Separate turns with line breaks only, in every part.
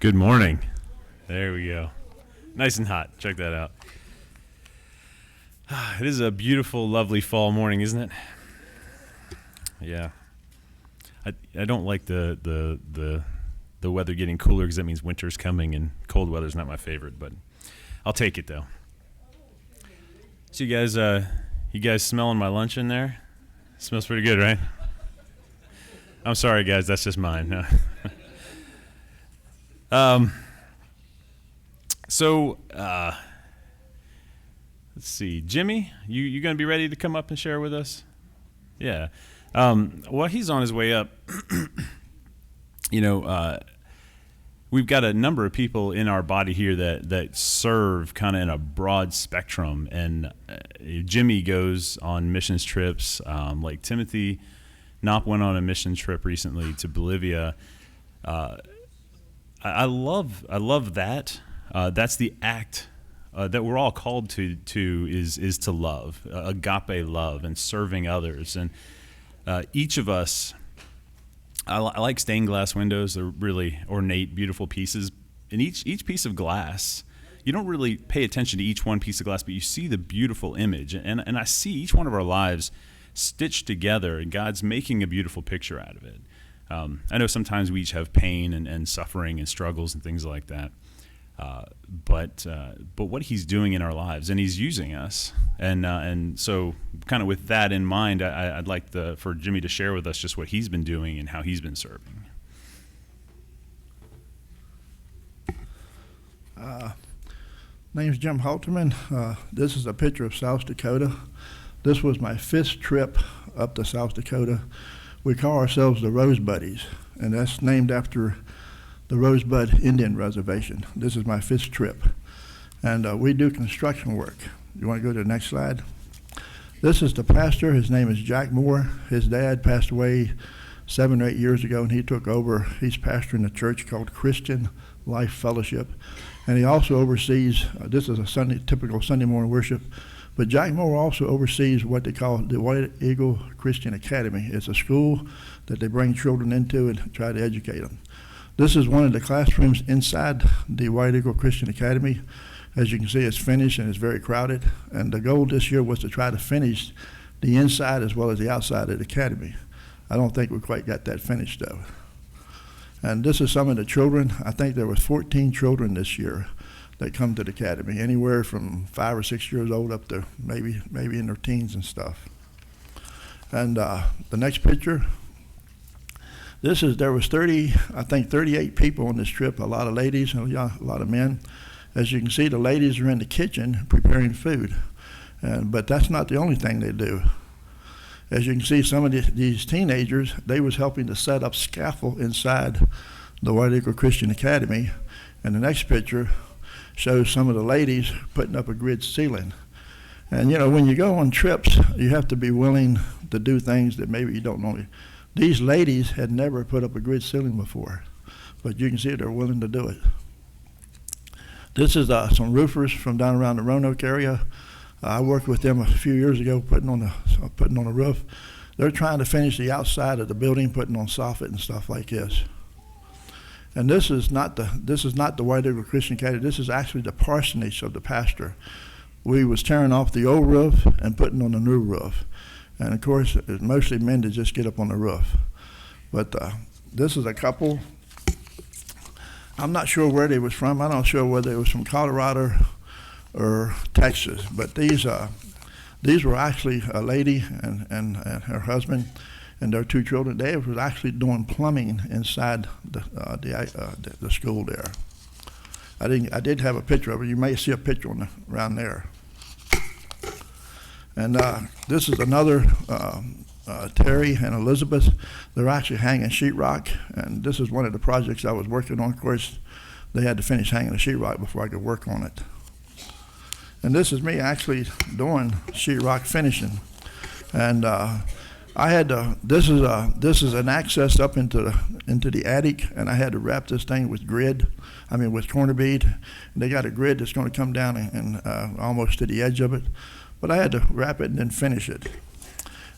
Good morning. There we go. Nice and hot. Check that out. It is a beautiful, lovely fall morning, isn't it? Yeah. I don't like the weather getting cooler because that means winter's coming, and cold weather's not my favorite, but I'll take it though. So you guys smelling my lunch in there? Smells pretty good, right? I'm sorry, guys. That's just mine. No. Let's see. Jimmy, you going to be ready to come up and share with us? Yeah. Well, he's on his way up. We've got a number of people in our body here that serve kind of in a broad spectrum. And Jimmy goes on missions trips. Like Timothy Knopp went on a mission trip recently to Bolivia. I love that. That's the act that we're all called to is to love, agape love, and serving others. And each of us, I like stained glass windows. They're really ornate, beautiful pieces. And each piece of glass, you don't really pay attention to each one piece of glass, but you see the beautiful image. And I see each one of our lives stitched together, and God's making a beautiful picture out of it. I know sometimes we each have pain and suffering and struggles and things like that. But what he's doing in our lives, and he's using us, and so kind of with that in mind, I'd like for Jimmy to share with us just what he's been doing and how he's been serving.
Name's Jim Halterman. This is a picture of South Dakota. This was my 5th trip up to South Dakota. We call ourselves the Rose Buddies, and that's named after the Rosebud Indian Reservation. This is my 5th trip, and we do construction work. You want to go to the next slide? This is the pastor. His name is Jack Moore. His dad passed away 7 or 8 years ago, and he took over. He's pastoring a church called Christian Life Fellowship, and he also oversees, this is a typical Sunday morning worship, but Jack Moore also oversees what they call the White Eagle Christian Academy. It's a school that they bring children into and try to educate them. This is one of the classrooms inside the White Eagle Christian Academy. As you can see, it's finished and it's very crowded. And the goal this year was to try to finish the inside as well as the outside of the academy. I don't think we quite got that finished though. And this is some of the children. I think there was 14 children this year that come to the academy, anywhere from 5 or 6 years old up to maybe in their teens and stuff. And the next picture. There was 38 people on this trip, a lot of ladies and a lot of men. As you can see, the ladies are in the kitchen preparing food, but that's not the only thing they do. As you can see, some of these teenagers, they was helping to set up scaffold inside the White Eagle Christian Academy. And the next picture shows some of the ladies putting up a grid ceiling. And when you go on trips, you have to be willing to do things that maybe you don't know. These ladies had never put up a grid ceiling before, but you can see they're willing to do it. This is some roofers from down around the Roanoke area. I worked with them a few years ago putting on a roof. They're trying to finish the outside of the building, putting on soffit and stuff like this. And this is not the White Eagle Christian Academy. This is actually the parsonage of the pastor. We was tearing off the old roof and putting on a new roof. And of course, it's mostly men to just get up on the roof. But this is a couple. I'm not sure where they was from. I'm not sure whether it was from Colorado or Texas. But these were actually a lady and her husband and their 2 children. They was actually doing plumbing inside the school there. I did have a picture of it. You may see a picture around there. And this is another Terry and Elizabeth. They're actually hanging sheetrock, and this is one of the projects I was working on. Of course, they had to finish hanging the sheetrock before I could work on it. And this is me actually doing sheetrock finishing. And this is an access up into the attic, and I had to wrap this thing with with corner bead. And they got a grid that's going to come down and almost to the edge of it. But I had to wrap it and then finish it.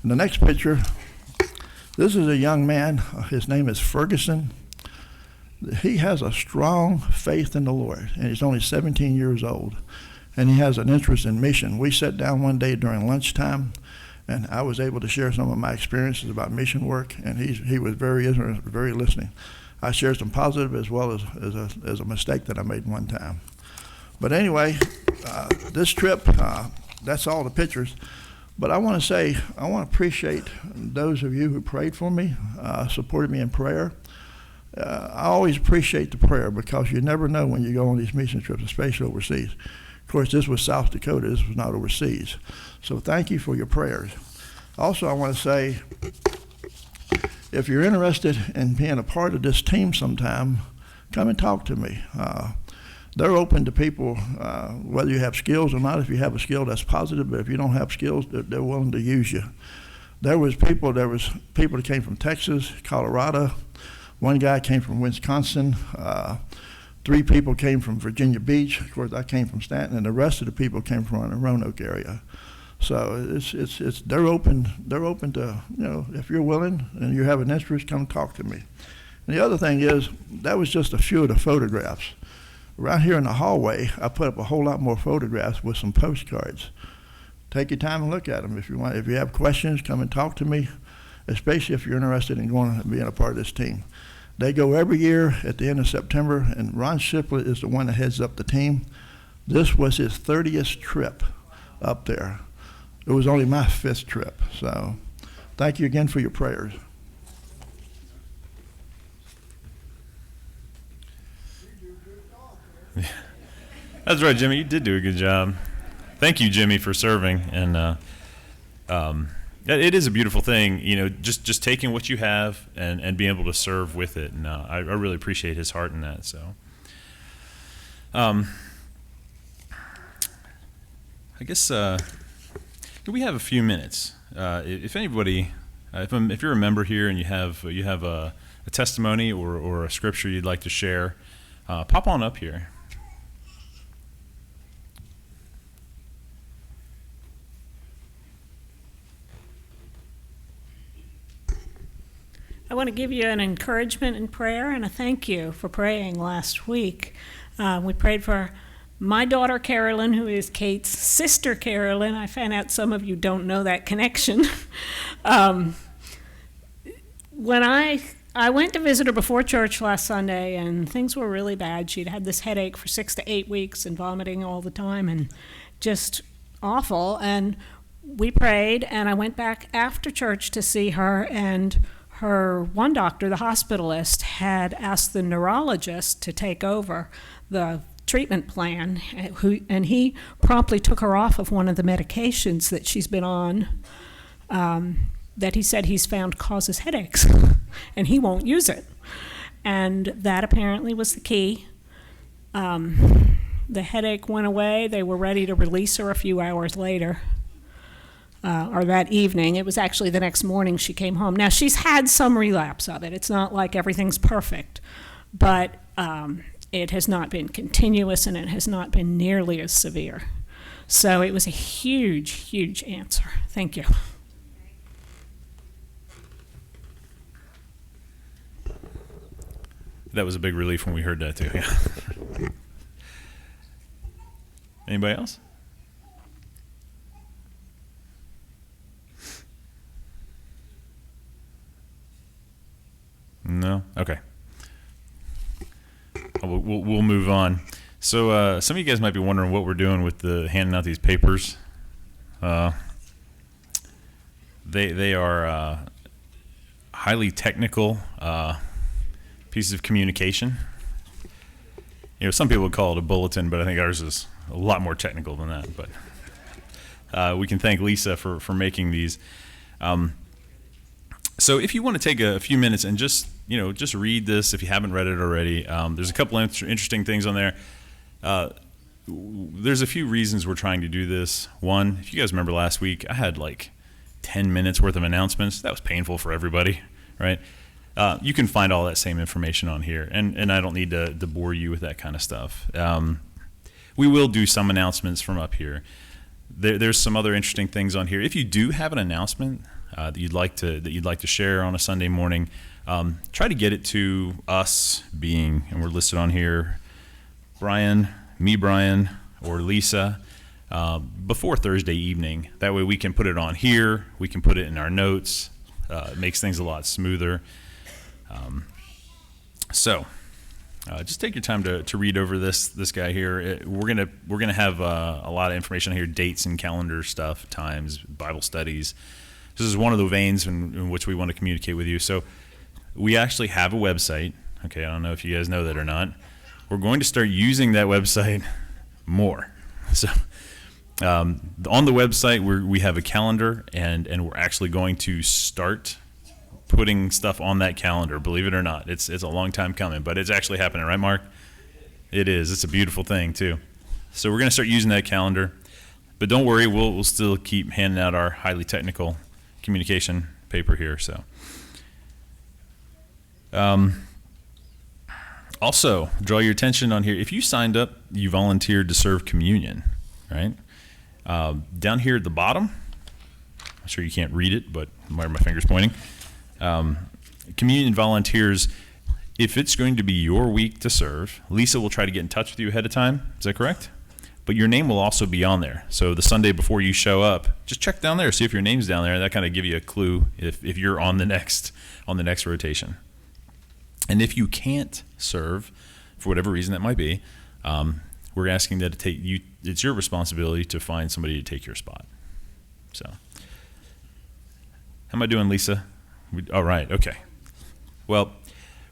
In the next picture, this is a young man. His name is Ferguson. He has a strong faith in the Lord, and he's only 17 years old, and he has an interest in mission. We sat down one day during lunchtime, and I was able to share some of my experiences about mission work, and he was very interested, very listening. I shared some positive as well as a mistake that I made one time. But anyway, this trip, that's all the pictures. But I want to appreciate those of you who prayed for me, supported me in prayer. I always appreciate the prayer because you never know when you go on these mission trips, especially overseas. Of course, this was South Dakota. This was not overseas. So thank you for your prayers. Also, I want to say, if you're interested in being a part of this team sometime, come and talk to me. They're open to people, whether you have skills or not. If you have a skill, that's positive. But if you don't have skills, they're willing to use you. There was people that came from Texas, Colorado. One guy came from Wisconsin. 3 people came from Virginia Beach. Of course, I came from Stanton, and the rest of the people came from the Roanoke area. So they're open to, if you're willing and you have an interest, come talk to me. And the other thing is, that was just a few of the photographs. Right here in the hallway, I put up a whole lot more photographs with some postcards. Take your time and look at them if you want. If you have questions, come and talk to me, especially if you're interested in going and being a part of this team. They go every year at the end of September, and Ron Shipley is the one that heads up the team. This was his 30th trip up there. It was only my 5th trip. So thank you again for your prayers.
That's right, Jimmy. You did do a good job. Thank you, Jimmy, for serving. And it is a beautiful thing, just taking what you have and being able to serve with it. And I really appreciate his heart in that. So, I guess we have a few minutes. If anybody, if you're a member here and you have a testimony or a scripture you'd like to share, pop on up here.
I want to give you an encouragement in prayer and a thank you for praying last week. We prayed for my daughter Carolyn, who is Kate's sister Carolyn. I found out some of you don't know that connection. When I went to visit her before church last Sunday, and things were really bad. She'd had this headache for 6 to 8 weeks and vomiting all the time and just awful. And we prayed, and I went back after church to see her, and her one doctor, the hospitalist, had asked the neurologist to take over the treatment plan, and he promptly took her off of one of the medications that she's been on that he said he's found causes headaches, and he won't use it. And that apparently was the key. The headache went away. They were ready to release her a few hours later. Or that evening. It was actually the next morning she came home. Now, she's had some relapse of it. It's not like everything's perfect, but it has not been continuous, and it has not been nearly as severe. So it was a huge, huge answer. Thank you.
That was a big relief when we heard that, too. Yeah. Anybody else? No? Okay. We'll move on. So some of you guys might be wondering what we're doing with handing out these papers. They are highly technical pieces of communication. Some people would call it a bulletin, but I think ours is a lot more technical than that. But we can thank Lisa for making these. So if you want to take a few minutes and just read this if you haven't read it already, there's a couple interesting things on there. There's a few reasons we're trying to do this. One, if you guys remember last week, I had like 10 minutes worth of announcements. That was painful for everybody, right? You can find all that same information on here, and I don't need to bore you with that kind of stuff. We will do some announcements from up here. There's some other interesting things on here. If you do have an announcement that you'd like to share on a Sunday morning, try to get it to us being, and we're listed on here, Brian, or Lisa, before Thursday evening. That way we can put it on here, we can put it in our notes. It makes things a lot smoother. Just take your time to read over this guy here. We're gonna have a lot of information here, dates and calendar stuff, times, Bible studies. This is one of the veins in which we want to communicate with you. So we actually have a website. Okay, I don't know if you guys know that or not. We're going to start using that website more. So on the website we have a calendar, and we're actually going to start putting stuff on that calendar. Believe it or not, it's a long time coming, but it's actually happening, right, Mark? It is. It's a beautiful thing too. So we're going to start using that calendar, but don't worry, we'll still keep handing out our highly technical communication paper here. So also draw your attention on here. If you signed up, you volunteered to serve communion, right? Down here at the bottom, I'm sure you can't read it, but where my finger's pointing. Communion volunteers, if it's going to be your week to serve, Lisa will try to get in touch with you ahead of time. Is that correct? But your name will also be on there. So the Sunday before you show up, just check down there, see if your name's down there. That kind of give you a clue if you're on the next rotation. And if you can't serve, for whatever reason that might be, we're asking that it's your responsibility to find somebody to take your spot. So, how am I doing, Lisa? All right, okay. Well,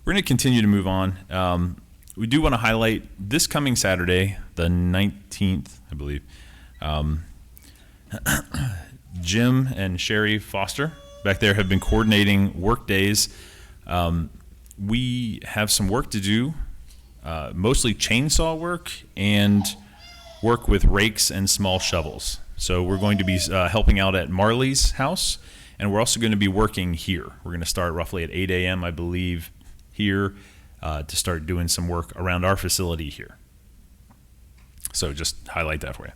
we're going to continue to move on. We do want to highlight this coming Saturday, the 19th, I believe. Jim and Sherry Foster back there have been coordinating work days. We have some work to do, mostly chainsaw work and work with rakes and small shovels. So we're going to be helping out at Marley's house, and we're also going to be working here. We're going to start roughly at 8 a.m., I believe, here to start doing some work around our facility here. So just highlight that for you.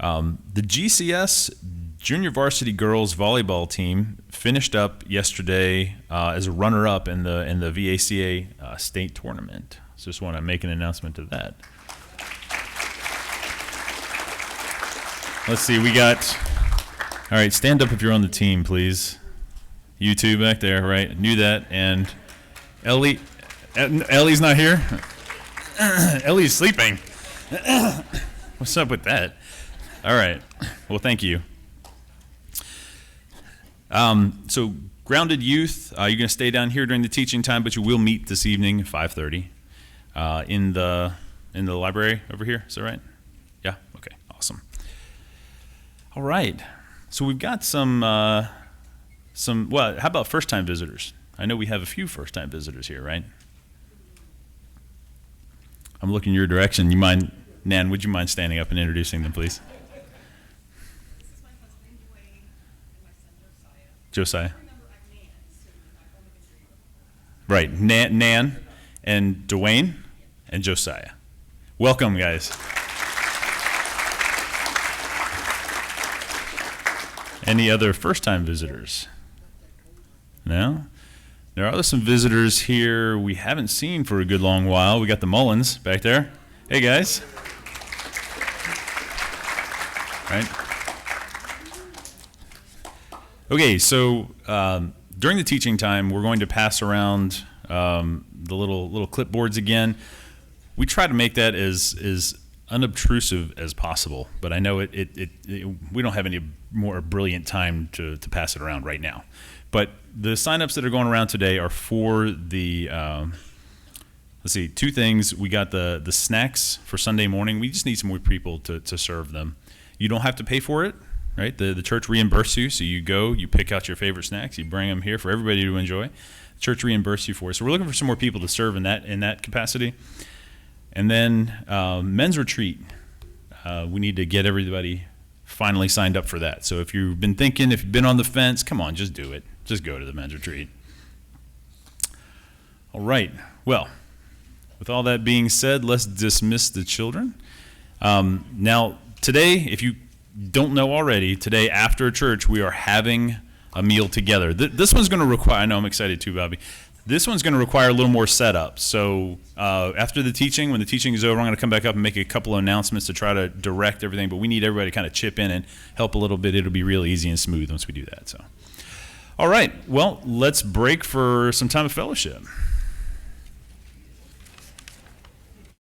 The GCS Junior Varsity Girls Volleyball team finished up yesterday as a runner-up in the VACA state tournament. So just want to make an announcement of that. Let's see, we got... All right, stand up if you're on the team, please. You two back there, right? Knew that. And Ellie's not here? Ellie's sleeping. What's up with that? All right. Well, thank you. So Grounded Youth, you're going to stay down here during the teaching time, but you will meet this evening at 5:30 in the library over here. Is that right? Yeah? Okay, awesome. All right. So we've got some, how about first-time visitors? I know we have a few first-time visitors here, right? I'm looking your direction. Nan, would you mind standing up and introducing them, please?
This is my husband, Dwayne, and my son,
Josiah.
Remember, I'm Nan, so
Right, Nan and Dwayne and Josiah. Welcome, guys. Any other first-time visitors? No? There are some visitors here we haven't seen for a good long while. We got the Mullins back there. Hey, guys. Right? Okay, so during the teaching time, we're going to pass around the little clipboards again. We try to make that as unobtrusive as possible, but I know we don't have any more brilliant time to pass it around right now. But the signups that are going around today are for the let's see, two things. We got the snacks for Sunday morning. We just need some more people to serve them. You don't have to pay for it, right? The church reimburses you, so you go, you pick out your favorite snacks, you bring them here for everybody to enjoy. The church reimburses you for it. So we're looking for some more people to serve in that capacity. And then men's retreat, we need to get everybody finally signed up for that. So if you've been thinking, if you've been on the fence, come on, just do it. Just go to the men's retreat. All right. Well, with all that being said, let's dismiss the children. Now, today, if you don't know already, today after church, we are having a meal together. This one's going to require, I know I'm excited too, Bobby. This one's going to require a little more setup. So after the teaching, when the teaching is over, I'm going to come back up and make a couple of announcements to try to direct everything. But we need everybody to kind of chip in and help a little bit. It'll be real easy and smooth once we do that. So, all right. Well, let's break for some time of fellowship.